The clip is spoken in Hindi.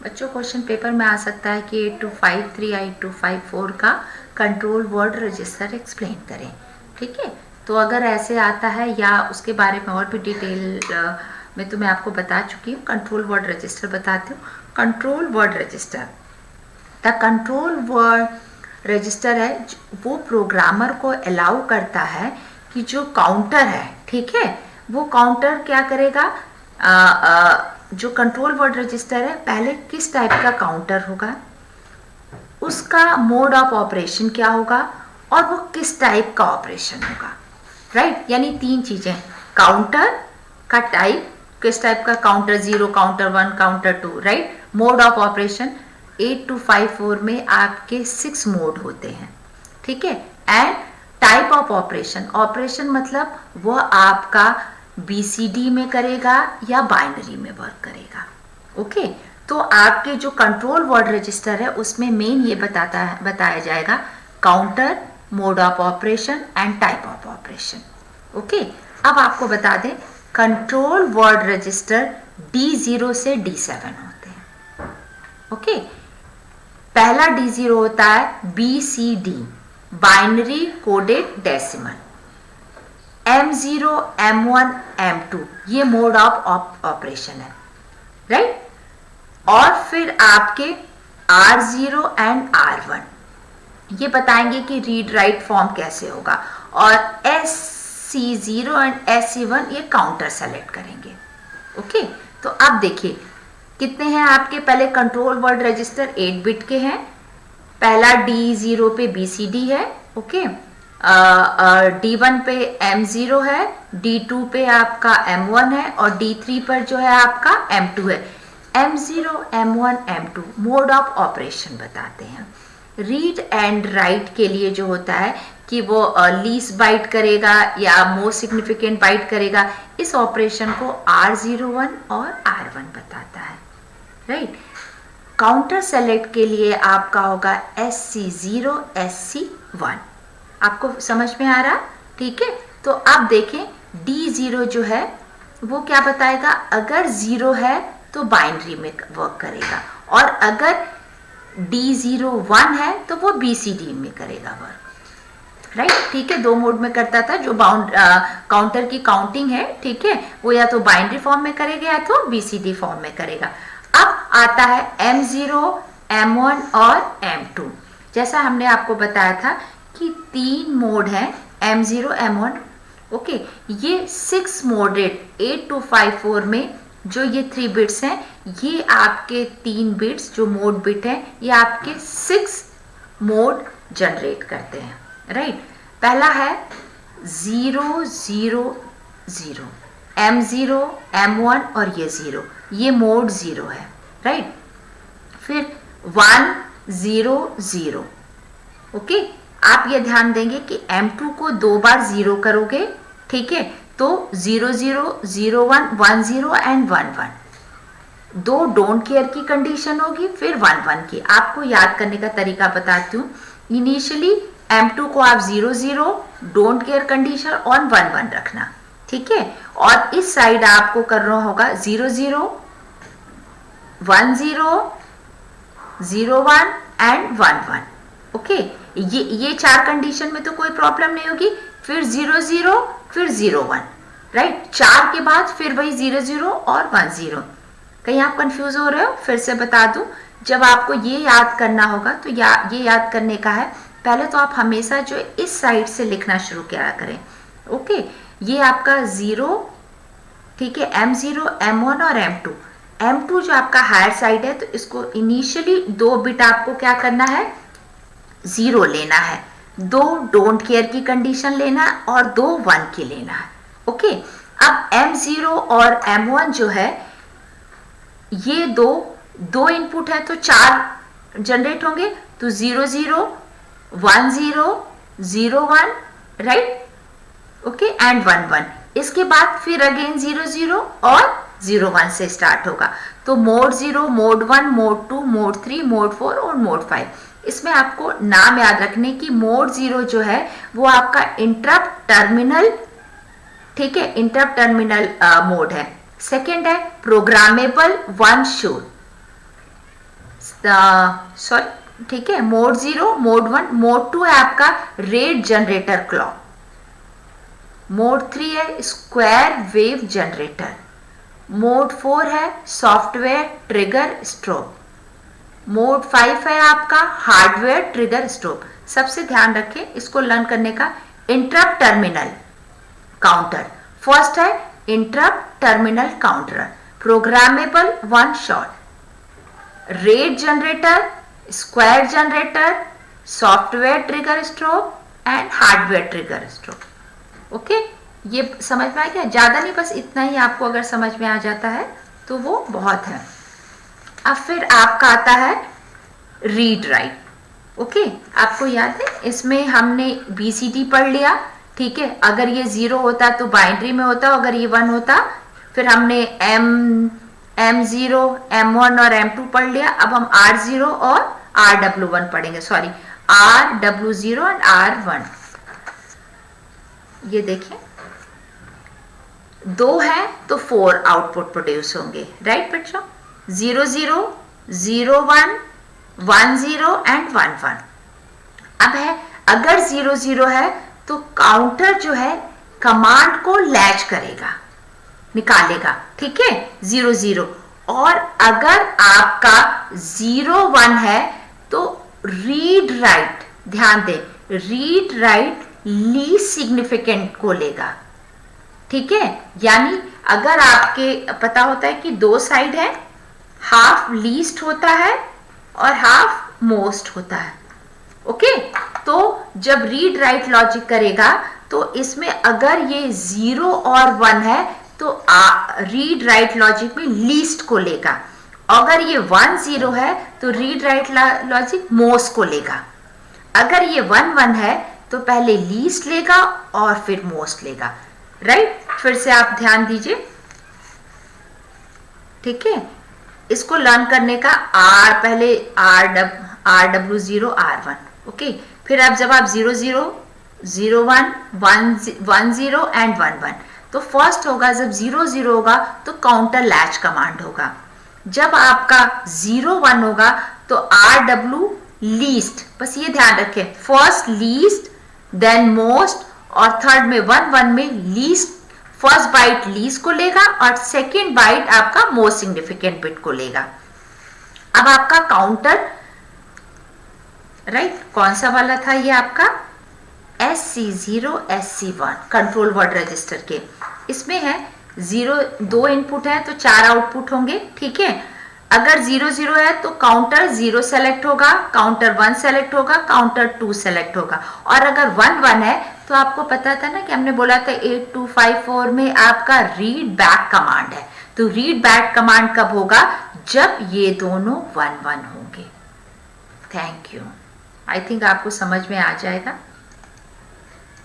बच्चों क्वेश्चन पेपर में आ सकता है कि 8253 या 8254 का कंट्रोल वर्ड रजिस्टर एक्सप्लेन करें, ठीक है। तो अगर ऐसे आता है या उसके बारे में और भी डिटेल में तो मैं आपको बता चुकी हूँ। कंट्रोल वर्ड रजिस्टर बताती हूँ। Control word register, the control word register है वो प्रोग्रामर को अलाउ करता है कि जो काउंटर है, ठीक है, वो काउंटर क्या करेगा, जो कंट्रोल वर्ड रजिस्टर है पहले किस टाइप का काउंटर होगा, उसका मोड ऑफ ऑपरेशन क्या होगा और वो किस टाइप का ऑपरेशन होगा, राइट। यानी तीन चीजें, काउंटर का टाइप, किस टाइप का counter, 0, counter 1, counter 2, right. Mode of operation 8254 में आपके 6 मोड होते हैं, ठीक है। And type of operation, operation मतलब वो आपका BCD में करेगा या बाइनरी में वर्क करेगा, ओके। तो आपके जो कंट्रोल वर्ड रजिस्टर है उसमें मेन ये बताया जाएगा counter, mode of operation and type of operation, okay. अब आपको बता दें कंट्रोल वर्ड रजिस्टर D0 से D7 होते हैं, ओके। पहला D0 होता है BCD, binary coded decimal. M0, M1, M2 ये मोड ऑफ ऑपरेशन है, राइट। और फिर आपके R0 एंड R1 ये बताएंगे कि रीड राइट फॉर्म कैसे होगा, और SC0 एंड SC1 ये काउंटर सेलेक्ट करेंगे, ओके। तो अब देखिए कितने हैं आपके, पहले कंट्रोल वर्ड रजिस्टर 8 बिट के हैं। पहला D0 पे BCD है, ओके। D1 पे M0 है, D2 पे आपका M1 है और D3 पर जो है आपका M2 है। M0, M1, M2 mode of operation बताते हैं। रीड एंड राइट के लिए जो होता है कि वो लीस्ट बाइट करेगा या मोस्ट सिग्निफिकेंट बाइट करेगा, इस ऑपरेशन को R01 और R1 बताता है, राइट। काउंटर सेलेक्ट के लिए आपका होगा SC0, SC1। आपको समझ में आ रहा, ठीक है। तो अब देखें D0 जो है वो क्या बताएगा, अगर 0 है तो बाइनरी में वर्क करेगा, और अगर D01 है तो वो BCD में करेगा वर्क, राइट, ठीक है। दो मोड में करता था, जो काउंटर की काउंटिंग है, ठीक है, वो या तो बाइनरी फॉर्म में करेगा या तो BCD फॉर्म में करेगा। अब आता है M0, M1 और M2। जैसा हमने आपको बताया था कि 3 मोड हैं, M0, M1, ओके। ये 6 मोडेड 8254 में जो ये 3 बिट्स हैं, ये आपके 3 बिट्स जो मोड बिट हैं ये आपके 6 मोड जनरेट करते हैं, राइट। पहला है 0, 0, 0, M0, M1 और ये 0, ये मोड 0 है, राइट। फिर 1, 0, 0, ओके। आप ये ध्यान देंगे कि M2 को 2 बार 0 करोगे, ठीक है, तो 0, 0, 0, 1, 1, 0 एंड 1, 1 दो डोंट केयर की कंडीशन होगी, फिर 1, 1 की। आपको याद करने का तरीका बताती हूँ। इनिशियली M2 को आप 0, 0 डोंट केयर कंडीशन और 1, 1 रखना, ठीक है। और इस साइड आपको करना होगा 0, 0, 1, 0, 0, 1 एंड 1, 1, ओके। ये 4 कंडीशन में तो कोई प्रॉब्लम नहीं होगी। फिर 0, 0, फिर 0, 1, राइट। 4 के बाद फिर वही 0, 0 और 1, 0। कहीं आप कंफ्यूज हो रहे हो, फिर से बता दूं, जब आपको ये याद करना होगा तो ये याद करने का है, पहले तो आप हमेशा जो इस साइड से लिखना शुरू किया करें, ओके। ये आपका 0, ठीक है, M0, M1 और M2। M2 जो आपका हायर साइड है तो इसको इनिशियली 2 बिट आपको क्या करना है, 0 लेना है, 2 डोंट केयर की कंडीशन लेना है और 2 1 की लेना है, ओके। अब M0 और M1 जो है ये दो इनपुट है तो 4 जनरेट होंगे, तो 0, 0, 1, 0, 0, 1, राइट, ओके, एंड 1, 1। इसके बाद फिर अगेन 0, 0 और 0, 1 से स्टार्ट होगा। तो mode 0, mode 1, mode 2, mode 3, mode 4 और मोड 5। इसमें आपको नाम याद रखने की, मोड 0 जो है वो आपका इंटरप्ट टर्मिनल, ठीक है, इंटरप्ट टर्मिनल मोड है। सेकेंड है प्रोग्रामेबल वन शोर, सॉरी ठीक है, मोड 0, मोड 1, मोड 2 है आपका रेट जनरेटर क्लॉक, मोड 3 है स्क्वायर वेव जनरेटर, मोड 4 है सॉफ्टवेयर ट्रिगर स्ट्रोब, मोड 5 है आपका हार्डवेयर ट्रिगर स्ट्रोब। सबसे ध्यान रखें इसको लर्न करने का, इंटरप्ट टर्मिनल काउंटर फर्स्ट है, interrupt terminal counter, programmable one shot, rate generator, square generator, software trigger strobe and hardware trigger strobe. Okay, ये समझ में आ गया? ज़्यादा नहीं, बस इतना ही आपको अगर समझ में आ जाता है तो वो बहुत है। अब फिर आपका आता है रीड राइट। ओके, आपको याद है इसमें हमने BCD पढ़ लिया, ठीक है। अगर ये 0 होता तो बाइनरी में होता, अगर ये 1 होता, फिर हमने M0, M1 और M2 पढ़ लिया। अब हम R0 और RW1 पढ़ेंगे, सॉरी RW0 एंड R1। ये देखिए 2 है तो 4 आउटपुट प्रोड्यूस होंगे, राइट बच्चों? 0 0 0 1 1 0 एंड 1 1। अब है अगर 0 0 है तो काउंटर जो है कमांड को लैच करेगा, निकालेगा, ठीक है, 0 0। और अगर आपका 0 1 है तो रीड राइट, ध्यान दें, रीड राइट लीस्ट सिग्निफिकेंट को लेगा, ठीक है। यानी अगर आपके पता होता है कि 2 साइड है, हाफ लीस्ट होता है और हाफ मोस्ट होता है। ओके, तो जब रीड राइट लॉजिक करेगा तो इसमें अगर ये 0 और 1 है तो रीड राइट लॉजिक में लीस्ट को लेगा, अगर ये 1 0 है तो रीड राइट लॉजिक मोस्ट को लेगा, अगर ये 1 1 है तो पहले लीस्ट लेगा और फिर मोस्ट लेगा, राइट। फिर से आप ध्यान दीजिए, ठीक है। इसको लर्न करने का पहले RW0 R1, ओके। फिर आप जब आप 0 0 0 1 1 0 एंड 1 1, तो फर्स्ट होगा जब 0 0 होगा तो काउंटर लैच कमांड होगा, जब आपका 0 1 होगा तो RW लीस्ट, बस ये ध्यान रखें, फर्स्ट लीस्ट देन मोस्ट, और थर्ड में 1 1 में लीस्ट, फर्स्ट बाइट लीस्ट को लेगा और सेकेंड बाइट आपका मोस्ट सिग्निफिकेंट बिट को लेगा। अब आपका काउंटर, राइट, कौन सा वाला था ये आपका? SC0 SC1 control word register के, इसमें है 2 इनपुट है तो 4 आउटपुट होंगे, ठीक है। अगर 0 0 है तो काउंटर 0 सेलेक्ट होगा, काउंटर 1 सेलेक्ट होगा, काउंटर 2 सेलेक्ट होगा, और अगर 1 1 है तो आपको पता था ना कि हमने बोला था 8254 में आपका रीड बैक कमांड है, तो रीड बैक कमांड कब होगा? जब ये दोनों 1 1 होंगे। थैंक यू, आई थिंक आपको समझ में आ जाएगा।